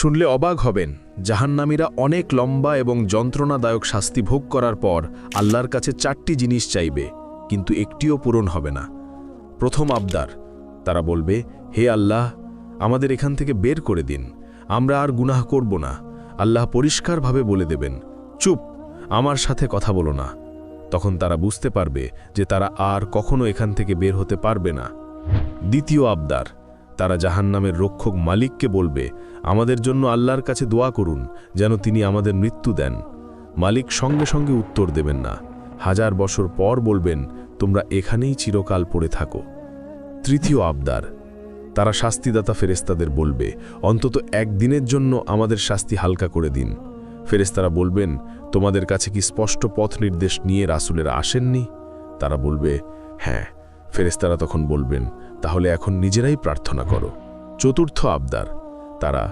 শুনলে অবাক হবেন, জাহান্নামীরা অনেক লম্বা এবং যন্ত্রণাদায়ক শাস্তি ভোগ করার পর আল্লাহর কাছে 4টি জিনিস চাইবে, কিন্তু একটিও পূরণ হবে না। প্রথম আবদার, তারা বলবে, হে আল্লাহ, আমাদের এখান থেকে বের করে দিন, আমরা আর গুনাহ করব না। আল্লাহ পরিষ্কারভাবে বলে দেবেন, চুপ, আমার সাথে কথা বলো না। তখন তারা বুঝতে পারবে যে তারা আর কখনো এখান থেকে বের হতে পারবে না। দ্বিতীয় আবদার, তারা জাহান্নামের রক্ষক মালিককে বলবে, আমাদের জন্য আল্লাহর কাছে দোয়া করুন যেন তিনি আমাদের মৃত্যু দেন। মালিক সঙ্গে সঙ্গে উত্তর দেবেন না, 1000 বছর পর বলবেন, তোমরা এখানেই চিরকাল পড়ে থাকো। তৃতীয় আবদার, তারা শাস্তিদাতা ফেরেশতাদের বলবে, অন্তত একদিনের জন্য আমাদের শাস্তি হালকা করে দিন। ফেরেশতারা বলবেন, তোমাদের কাছে কি স্পষ্ট পথ নির্দেশ নিয়ে রাসূলেরা আসেননি? তারা বলবে, হ্যাঁ। ফেরেশতারা তখন বলবেন, তাহলে এখন নিজেরাই প্রার্থনা করো। চতুর্থ আবদার, তারা